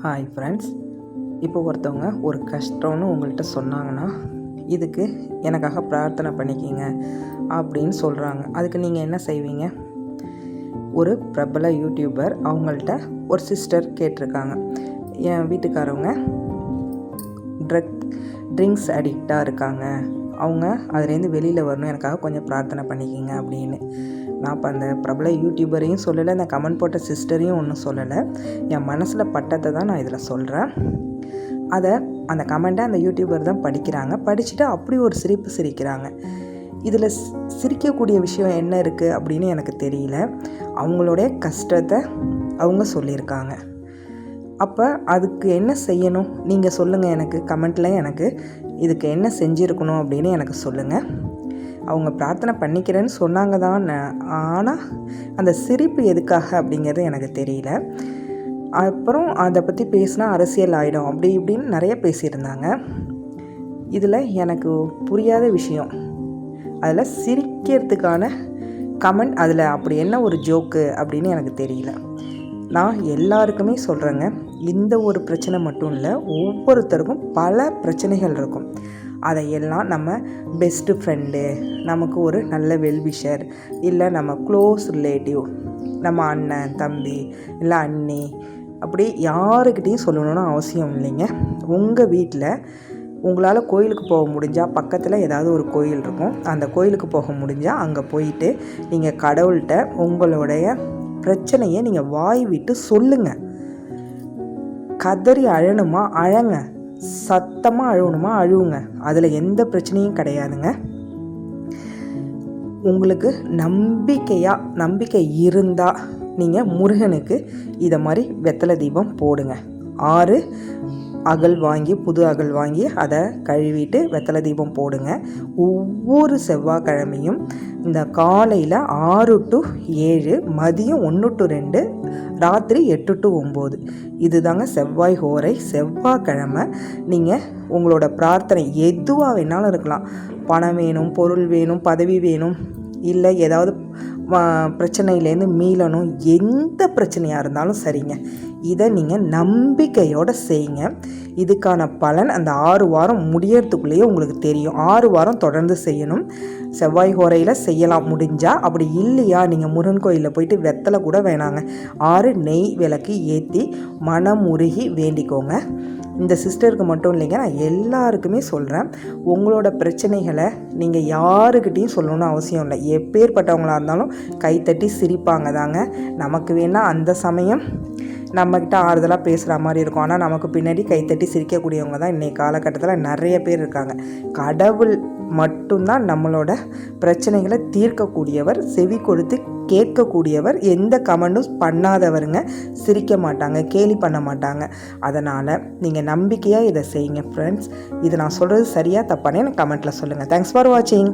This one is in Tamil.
Hi friends. இப்போ ஒருத்தவங்க ஒரு கஷ்டம்னு உங்கள்கிட்ட சொன்னாங்கன்னா, இதுக்கு எனக்காக பிரார்த்தனை பண்ணிக்கிங்க அப்படின்னு சொல்கிறாங்க. அதுக்கு நீங்கள் என்ன செய்வீங்க? ஒரு பிரபல யூடியூபர் அவங்கள்ட்ட ஒரு சிஸ்டர் கேட்டிருக்காங்க, என் வீட்டுக்காரவங்க ட்ரிங்க்ஸ் அடிக்டாக இருக்காங்க, அவங்க அதுலேருந்து வெளியில் வரணும், எனக்காக கொஞ்சம் பிரார்த்தனை பண்ணிக்கிங்க அப்படின்னு. நான் இப்போ அந்த பிரபல யூடியூபரையும் சொல்லலை, அந்த கமெண்ட் போட்ட சிஸ்டரையும் ஒன்றும் சொல்லலை. என் மனசில் பட்டதை தான் நான் இதில் சொல்கிறேன். அந்த கமெண்ட்டை அந்த யூடியூபர் தான் படிக்கிறாங்க. படிச்சுட்டு அப்படி ஒரு சிரிப்பு சிரிக்கிறாங்க. இதில் சிரிக்கக்கூடிய விஷயம் என்ன இருக்குது அப்படின்னு எனக்கு தெரியல. அவங்களுடைய கஷ்டத்தை அவங்க சொல்லியிருக்காங்க. அப்போ அதுக்கு என்ன செய்யணும் நீங்கள் சொல்லுங்கள். எனக்கு கமெண்ட்டில் எனக்கு இதுக்கு என்ன செஞ்சுருக்கணும் அப்படின்னு எனக்கு சொல்லுங்கள். அவங்க பிரார்த்தனை பண்ணிக்கிறேன்னு சொன்னாங்க தான், ஆனால் அந்த சிரிப்பு எதுக்காக அப்படிங்கிறது எனக்கு தெரியல. அப்புறம் அதை பற்றி பேசினா அரசியல் ஆகிடும் அப்படி இப்படின்னு நிறைய பேசியிருந்தாங்க. இதில் எனக்கு புரியாத விஷயம், அதில் சிரிக்கிறதுக்கான கமெண்ட், அதில் அப்படி என்ன ஒரு ஜோக்கு அப்படின்னு எனக்கு தெரியல. நான் எல்லாருக்குமே சொல்கிறேங்க, இந்த ஒரு பிரச்சனை மட்டும் இல்லை, ஒவ்வொருத்தருக்கும் பல பிரச்சனைகள் இருக்கும். அதையெல்லாம் நம்ம பெஸ்ட்டு ஃப்ரெண்டு, நமக்கு ஒரு நல்ல வெல்விஷர், இல்லை நம்ம க்ளோஸ் ரிலேட்டிவ், நம்ம அண்ணன் தம்பி இல்லை அண்ணி, அப்படி யாருக்கிட்டையும் சொல்லணும்னு அவசியம் இல்லைங்க. உங்கள் வீட்டில் உங்களால் கோயிலுக்கு போக முடிஞ்சால், பக்கத்தில் ஏதாவது ஒரு கோயில் இருக்கும், அந்த கோயிலுக்கு போக முடிஞ்சால் அங்கே போயிட்டு நீங்கள் கடவுள்கிட்ட உங்களுடைய பிரச்சனையை நீங்கள் வாய் விட்டு சொல்லுங்கள். கதறி அழணுமா அழங்க, சத்தமாக அழுவணுமா அழுவுங்க, அதில் எந்த பிரச்சனையும் கிடையாதுங்க. உங்களுக்கு நம்பிக்கை இருந்தால் நீங்கள் முருகனுக்கு இதை மாதிரி வெத்தலை தீபம் போடுங்க. 6 அகல் வாங்கி, புது அகல் வாங்கி அதை கழுவிட்டு வெத்தலை தீபம் போடுங்க. ஒவ்வொரு செவ்வாய்க்கிழமையும் இந்த காலையில் 6 to 7, மதியம் 1 to 2, ராத்திரி 8 to 9. இதுதாங்க செவ்வாய் ஹோரை. செவ்வாய்க்கிழமை நீங்கள் உங்களோட பிரார்த்தனை எதுவாக வேணாலும் இருக்கலாம். பணம் வேணும், பொருள் வேணும், பதவி வேணும், இல்லை ஏதாவது பிரச்சனையிலேருந்து மீளணும், எந்த பிரச்சனையாக இருந்தாலும் சரிங்க, இதை நீங்கள் நம்பிக்கையோடு செய்யுங்க. இதுக்கான பலன் அந்த 6 வாரம் முடியறதுக்குள்ளேயே உங்களுக்கு தெரியும். 6 வாரம் தொடர்ந்து செய்யணும். செவ்வாய் ஹோரையில் செய்யலாம் முடிஞ்சால். அப்படி இல்லையா, நீங்கள் முருகன் கோயிலில் போயிட்டு வெத்தலை கூட வேணாங்க, 6 நெய் விளக்கு ஏற்றி மனம் உருகி வேண்டிக்கோங்க. இந்த சிஸ்டருக்கு மட்டும் இல்லைங்க, நான் எல்லாருக்குமே சொல்கிறேன், உங்களோட பிரச்சனைகளை நீங்கள் யாருக்கிட்டையும் சொல்லணும்னு அவசியம் இல்லை. எப்பேற்பட்டவங்களாக இருந்தாலும் கைத்தட்டி சிரிப்பாங்க தாங்க. நமக்கு வேணால் அந்த சமயம் நம்மக்கிட்ட ஆறுதலாக பேசுகிற மாதிரி இருக்கும், ஆனால் நமக்கு பின்னாடி கைத்தட்டி சிரிக்கக்கூடியவங்க தான் இன்றைக்கி காலகட்டத்தில் நிறைய பேர் இருக்காங்க. கடவுள் மட்டும்தான் நம்மளோட பிரச்சனைகளை தீர்க்கக்கூடியவர், செவி கொடுத்து கேட்கக்கூடியவர், எந்த கமெண்டும் பண்ணாதவருங்க, சிரிக்க மாட்டாங்க, கேலி பண்ண மாட்டாங்க. அதனால் நீங்கள் நம்பிக்கையாக இதை செய்யுங்க ஃப்ரெண்ட்ஸ். இது நான் சொல்கிறது சரியாக தப்பானே எனக்கு கமெண்ட்டில் சொல்லுங்கள். தேங்க்ஸ் ஃபார் வாட்சிங்.